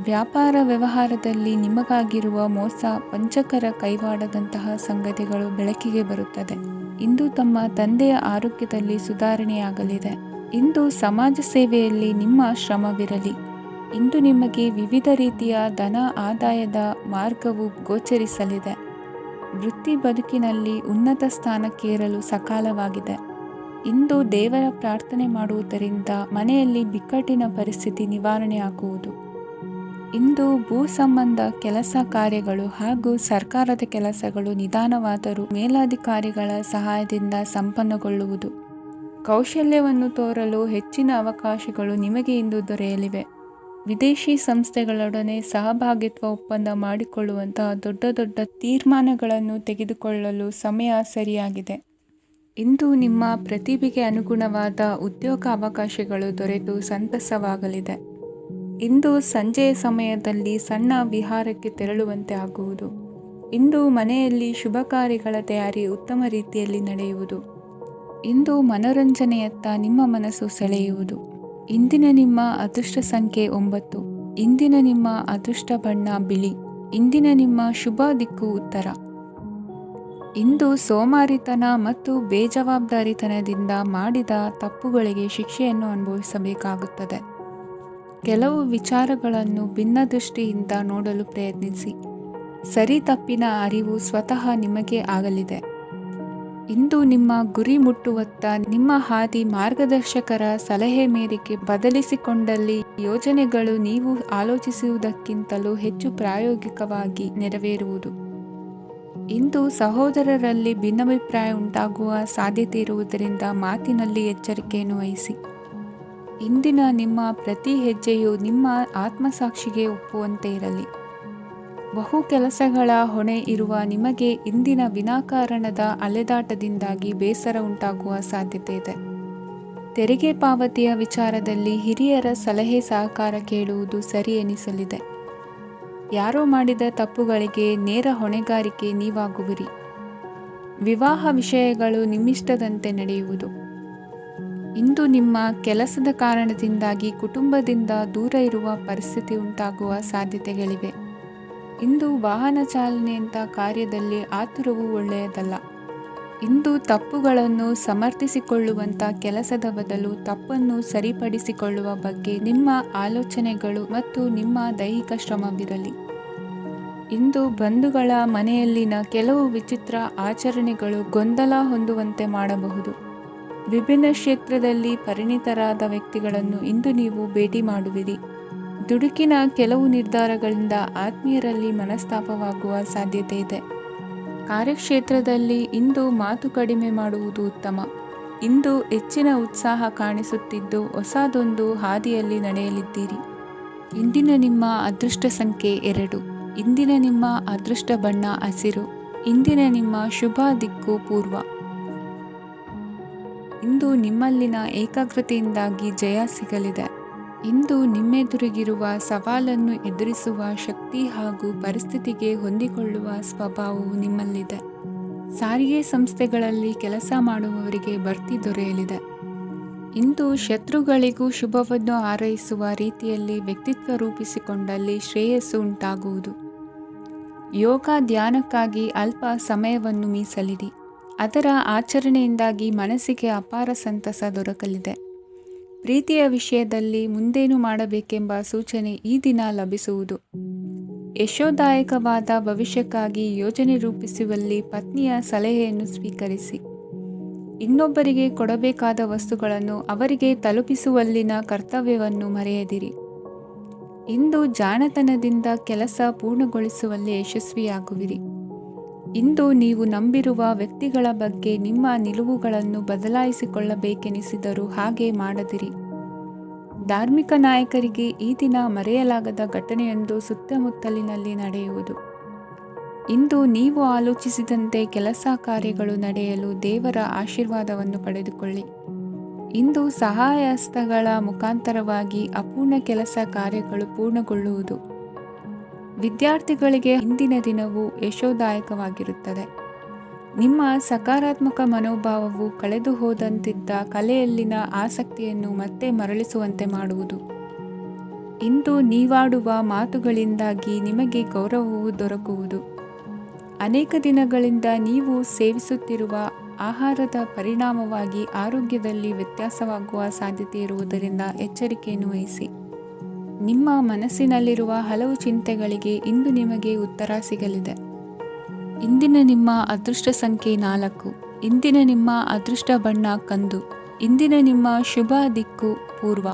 ವ್ಯಾಪಾರ ವ್ಯವಹಾರದಲ್ಲಿ ನಿಮಗಾಗಿರುವ ಮೋಸ, ವಂಚಕರ ಕೈವಾಡದಂತಹ ಸಂಗತಿಗಳು ಬೆಳಕಿಗೆ ಬರುತ್ತದೆ. ಇಂದು ತಮ್ಮ ತಂದೆಯ ಆರೋಗ್ಯದಲ್ಲಿ ಸುಧಾರಣೆಯಾಗಲಿದೆ. ಇಂದು ಸಮಾಜ ಸೇವೆಯಲ್ಲಿ ನಿಮ್ಮ ಶ್ರಮವಿರಲಿ. ಇಂದು ನಿಮಗೆ ವಿವಿಧ ರೀತಿಯ ಧನ ಆದಾಯದ ಮಾರ್ಗವು ಗೋಚರಿಸಲಿದೆ. ವೃತ್ತಿ ಬದುಕಿನಲ್ಲಿ ಉನ್ನತ ಸ್ಥಾನಕ್ಕೇರಲು ಸಕಾಲವಾಗಿದೆ. ಇಂದು ದೇವರ ಪ್ರಾರ್ಥನೆ ಮಾಡುವುದರಿಂದ ಮನೆಯಲ್ಲಿ ಬಿಕ್ಕಟ್ಟಿನ ಪರಿಸ್ಥಿತಿ ನಿವಾರಣೆಯಾಗುವುದು. ಇಂದು ಭೂ ಸಂಬಂಧ ಕೆಲಸ ಕಾರ್ಯಗಳು ಹಾಗೂ ಸರ್ಕಾರದ ಕೆಲಸಗಳು ನಿಧಾನವಾದರೂ ಮೇಲಾಧಿಕಾರಿಗಳ ಸಹಾಯದಿಂದ ಸಂಪನ್ನಗೊಳ್ಳುವುದು. ಕೌಶಲ್ಯವನ್ನು ತೋರಲು ಹೆಚ್ಚಿನ ಅವಕಾಶಗಳು ನಿಮಗೆ ಇಂದು ದೊರೆಯಲಿವೆ. ವಿದೇಶಿ ಸಂಸ್ಥೆಗಳೊಡನೆ ಸಹಭಾಗಿತ್ವ ಒಪ್ಪಂದ ಮಾಡಿಕೊಳ್ಳುವಂತಹ ದೊಡ್ಡ ದೊಡ್ಡ ತೀರ್ಮಾನಗಳನ್ನು ತೆಗೆದುಕೊಳ್ಳಲು ಸಮಯ ಸರಿಯಾಗಿದೆ. ಇಂದು ನಿಮ್ಮ ಪ್ರತಿಭೆಗೆ ಅನುಗುಣವಾದ ಉದ್ಯೋಗ ಅವಕಾಶಗಳು ದೊರೆತು ಸಂತಸವಾಗಲಿದೆ. ಇಂದು ಸಂಜೆಯ ಸಮಯದಲ್ಲಿ ಸಣ್ಣ ವಿಹಾರಕ್ಕೆ ತೆರಳುವಂತೆ ಆಗುವುದು. ಇಂದು ಮನೆಯಲ್ಲಿ ಶುಭ ಕಾರ್ಯಗಳ ತಯಾರಿ ಉತ್ತಮ ರೀತಿಯಲ್ಲಿ ನಡೆಯುವುದು. ಇಂದು ಮನೋರಂಜನೆಯತ್ತ ನಿಮ್ಮ ಮನಸ್ಸು ಸೆಳೆಯುವುದು. ಇಂದಿನ ನಿಮ್ಮ ಅದೃಷ್ಟ ಸಂಖ್ಯೆ 9. ಇಂದಿನ ನಿಮ್ಮ ಅದೃಷ್ಟ ಬಣ್ಣ ಬಿಳಿ. ಇಂದಿನ ನಿಮ್ಮ ಶುಭ ದಿಕ್ಕು ಉತ್ತರ. ಇಂದು ಸೋಮಾರಿತನ ಮತ್ತು ಬೇಜವಾಬ್ದಾರಿತನದಿಂದ ಮಾಡಿದ ತಪ್ಪುಗಳಿಗೆ ಶಿಕ್ಷೆಯನ್ನು ಅನುಭವಿಸಬೇಕಾಗುತ್ತದೆ. ಕೆಲವು ವಿಚಾರಗಳನ್ನು ಭಿನ್ನ ದೃಷ್ಟಿಯಿಂದ ನೋಡಲು ಪ್ರಯತ್ನಿಸಿ. ಸರಿ ತಪ್ಪಿನ ಅರಿವು ಸ್ವತಃ ನಿಮಗೆ ಆಗಲಿದೆ. ಇಂದು ನಿಮ್ಮ ಗುರಿ ಮುಟ್ಟುವತ್ತ ನಿಮ್ಮ ಹಾದಿ ಮಾರ್ಗದರ್ಶಕರ ಸಲಹೆ ಮೇರೆಗೆ ಬದಲಿಸಿಕೊಂಡಲ್ಲಿ ಯೋಜನೆಗಳು ನೀವು ಆಲೋಚಿಸುವುದಕ್ಕಿಂತಲೂ ಹೆಚ್ಚು ಪ್ರಾಯೋಗಿಕವಾಗಿ ನೆರವೇರುವುದು. ಇಂದು ಸಹೋದರರಲ್ಲಿ ಭಿನ್ನಾಭಿಪ್ರಾಯ ಉಂಟಾಗುವ ಸಾಧ್ಯತೆ ಇರುವುದರಿಂದ ಮಾತಿನಲ್ಲಿ ಎಚ್ಚರಿಕೆಯನ್ನು ವಹಿಸಿ. ಇಂದಿನ ನಿಮ್ಮ ಪ್ರತಿ ಹೆಜ್ಜೆಯು ನಿಮ್ಮ ಆತ್ಮಸಾಕ್ಷಿಗೆ ಒಪ್ಪುವಂತೆ ಇರಲಿ. ಬಹು ಕೆಲಸಗಳ ಹೊಣೆ ಇರುವ ನಿಮಗೆ ಇಂದಿನ ವಿನಾಕಾರಣದ ಅಲೆದಾಟದಿಂದಾಗಿ ಬೇಸರ ಉಂಟಾಗುವ ಸಾಧ್ಯತೆ ಇದೆ. ತೆರಿಗೆ ಪಾವತಿಯ ವಿಚಾರದಲ್ಲಿ ಹಿರಿಯರ ಸಲಹೆ ಸಹಕಾರ ಕೇಳುವುದು ಸರಿ ಎನಿಸಲಿದೆ. ಯಾರೋ ಮಾಡಿದ ತಪ್ಪುಗಳಿಗೆ ನೇರ ಹೊಣೆಗಾರಿಕೆ ನೀವಾಗುವಿರಿ. ವಿವಾಹ ವಿಷಯಗಳು ನಿಮ್ಮಿಷ್ಟದಂತೆ ನಡೆಯುವುದು. ಇಂದು ನಿಮ್ಮ ಕೆಲಸದ ಕಾರಣದಿಂದಾಗಿ ಕುಟುಂಬದಿಂದ ದೂರ ಇರುವ ಪರಿಸ್ಥಿತಿ ಉಂಟಾಗುವ ಸಾಧ್ಯತೆಗಳಿವೆ. ಇಂದು ವಾಹನ ಚಾಲನೆಯಂಥ ಕಾರ್ಯದಲ್ಲಿ ಆತುರವು ಒಳ್ಳೆಯದಲ್ಲ. ಇಂದು ತಪ್ಪುಗಳನ್ನು ಸಮರ್ಥಿಸಿಕೊಳ್ಳುವಂಥ ಕೆಲಸದ ಬದಲು ತಪ್ಪನ್ನು ಸರಿಪಡಿಸಿಕೊಳ್ಳುವ ಬಗ್ಗೆ ನಿಮ್ಮ ಆಲೋಚನೆಗಳು ಮತ್ತು ನಿಮ್ಮ ದೈಹಿಕ ಶ್ರಮವಿರಲಿ. ಇಂದು ಬಂಧುಗಳ ಮನೆಯಲ್ಲಿನ ಕೆಲವು ವಿಚಿತ್ರ ಆಚರಣೆಗಳು ಗೊಂದಲ ಹೊಂದುವಂತೆ ಮಾಡಬಹುದು. ವಿಭಿನ್ನ ಕ್ಷೇತ್ರದಲ್ಲಿ ಪರಿಣಿತರಾದ ವ್ಯಕ್ತಿಗಳನ್ನು ಇಂದು ನೀವು ಭೇಟಿ ಮಾಡುವಿರಿ. ದುಡುಕಿನ ಕೆಲವು ನಿರ್ಧಾರಗಳಿಂದ ಆತ್ಮೀಯರಲ್ಲಿ ಮನಸ್ತಾಪವಾಗುವ ಸಾಧ್ಯತೆ ಇದೆ. ಕಾರ್ಯಕ್ಷೇತ್ರದಲ್ಲಿ ಇಂದು ಮಾತು ಕಡಿಮೆ ಮಾಡುವುದು ಉತ್ತಮ. ಇಂದು ಹೆಚ್ಚಿನ ಉತ್ಸಾಹ ಕಾಣಿಸುತ್ತಿದ್ದು ಹೊಸದೊಂದು ಹಾದಿಯಲ್ಲಿ ನಡೆಯಲಿದ್ದೀರಿ. ಇಂದಿನ ನಿಮ್ಮ ಅದೃಷ್ಟ ಸಂಖ್ಯೆ 2. ಇಂದಿನ ನಿಮ್ಮ ಅದೃಷ್ಟ ಬಣ್ಣ ಹಸಿರು. ಇಂದಿನ ನಿಮ್ಮ ಶುಭ ದಿಕ್ಕು ಪೂರ್ವ. ಇಂದು ನಿಮ್ಮಲ್ಲಿನ ಏಕಾಗ್ರತೆಯಿಂದಾಗಿ ಜಯ ಸಿಗಲಿದೆ. ಇಂದು ನಿಮ್ಮೆದುರಿಗಿರುವ ಸವಾಲನ್ನು ಎದುರಿಸುವ ಶಕ್ತಿ ಹಾಗೂ ಪರಿಸ್ಥಿತಿಗೆ ಹೊಂದಿಕೊಳ್ಳುವ ಸ್ವಭಾವವು ನಿಮ್ಮಲ್ಲಿದೆ. ಸಾರಿಗೆ ಸಂಸ್ಥೆಗಳಲ್ಲಿ ಕೆಲಸ ಮಾಡುವವರಿಗೆ ಬಡ್ತಿ ದೊರೆಯಲಿದೆ. ಇಂದು ಶತ್ರುಗಳಿಗೂ ಶುಭವನ್ನು ಹಾರೈಸುವ ರೀತಿಯಲ್ಲಿ ವ್ಯಕ್ತಿತ್ವ ರೂಪಿಸಿಕೊಂಡಲ್ಲಿ ಶ್ರೇಯಸ್ಸು ಉಂಟಾಗುವುದು. ಯೋಗ ಧ್ಯಾನಕ್ಕಾಗಿ ಅಲ್ಪ ಸಮಯವನ್ನು ಮೀಸಲಿಡಿ. ಅದರ ಆಚರಣೆಯಿಂದಾಗಿ ಮನಸ್ಸಿಗೆ ಅಪಾರ ಸಂತಸ ದೊರಕಲಿದೆ. ಪ್ರೀತಿಯ ವಿಷಯದಲ್ಲಿ ಮುಂದೇನು ಮಾಡಬೇಕೆಂಬ ಸೂಚನೆ ಈ ದಿನ ಲಭಿಸುವುದು. ಯಶೋದಾಯಕವಾದ ಭವಿಷ್ಯಕ್ಕಾಗಿ ಯೋಜನೆ ರೂಪಿಸುವಲ್ಲಿ ಪತ್ನಿಯ ಸಲಹೆಯನ್ನು ಸ್ವೀಕರಿಸಿ. ಇನ್ನೊಬ್ಬರಿಗೆ ಕೊಡಬೇಕಾದ ವಸ್ತುಗಳನ್ನು ಅವರಿಗೆ ತಲುಪಿಸುವಲ್ಲಿನ ಕರ್ತವ್ಯವನ್ನು ಮರೆಯದಿರಿ. ಇಂದು ಜಾಣತನದಿಂದ ಕೆಲಸ ಪೂರ್ಣಗೊಳಿಸುವಲ್ಲಿ ಯಶಸ್ವಿಯಾಗುವಿರಿ. ಇಂದು ನೀವು ನಂಬಿರುವ ವ್ಯಕ್ತಿಗಳ ಬಗ್ಗೆ ನಿಮ್ಮ ನಿಲುವುಗಳನ್ನು ಬದಲಾಯಿಸಿಕೊಳ್ಳಬೇಕೆನಿಸಿದರೂ ಹಾಗೆ ಮಾಡದಿರಿ. ಧಾರ್ಮಿಕ ನಾಯಕರಿಗೆ ಈ ದಿನ ಮರೆಯಲಾಗದ ಘಟನೆಯೊಂದು ಸುತ್ತಮುತ್ತಲಿನಲ್ಲಿ ನಡೆಯುವುದು. ಇಂದು ನೀವು ಆಲೋಚಿಸಿದಂತೆ ಕೆಲಸ ಕಾರ್ಯಗಳು ನಡೆಯಲು ದೇವರ ಆಶೀರ್ವಾದವನ್ನು ಪಡೆದುಕೊಳ್ಳಿ. ಇಂದು ಸಹಾಯ ಹಸ್ತಗಳ ಮುಖಾಂತರವಾಗಿ ಅಪೂರ್ಣ ಕೆಲಸ ಕಾರ್ಯಗಳು ಪೂರ್ಣಗೊಳ್ಳುವುದು. ವಿದ್ಯಾರ್ಥಿಗಳಿಗೆ ಇಂದಿನ ದಿನವು ಯಶೋದಾಯಕವಾಗಿರುತ್ತದೆ. ನಿಮ್ಮ ಸಕಾರಾತ್ಮಕ ಮನೋಭಾವವು ಕಳೆದು ಹೋದಂತಿದ್ದ ಕಲೆಯಲ್ಲಿನ ಆಸಕ್ತಿಯನ್ನು ಮತ್ತೆ ಮರಳಿಸುವಂತೆ ಮಾಡುವುದು. ಇಂದು ನೀವಾಡುವ ಮಾತುಗಳಿಂದಾಗಿ ನಿಮಗೆ ಗೌರವವು ದೊರಕುವುದು. ಅನೇಕ ದಿನಗಳಿಂದ ನೀವು ಸೇವಿಸುತ್ತಿರುವ ಆಹಾರದ ಪರಿಣಾಮವಾಗಿ ಆರೋಗ್ಯದಲ್ಲಿ ವ್ಯತ್ಯಾಸವಾಗುವ ಸಾಧ್ಯತೆ ಇರುವುದರಿಂದ ಎಚ್ಚರಿಕೆಯನ್ನು ವಹಿಸಿ. ನಿಮ್ಮ ಮನಸ್ಸಿನಲ್ಲಿರುವ ಹಲವು ಚಿಂತೆಗಳಿಗೆ ಇಂದು ನಿಮಗೆ ಉತ್ತರ ಸಿಗಲಿದೆ. ಇಂದಿನ ನಿಮ್ಮ ಅದೃಷ್ಟ ಸಂಖ್ಯೆ 4. ಇಂದಿನ ನಿಮ್ಮ ಅದೃಷ್ಟ ಬಣ್ಣ ಕಂದು. ಇಂದಿನ ನಿಮ್ಮ ಶುಭ ದಿಕ್ಕು ಪೂರ್ವ.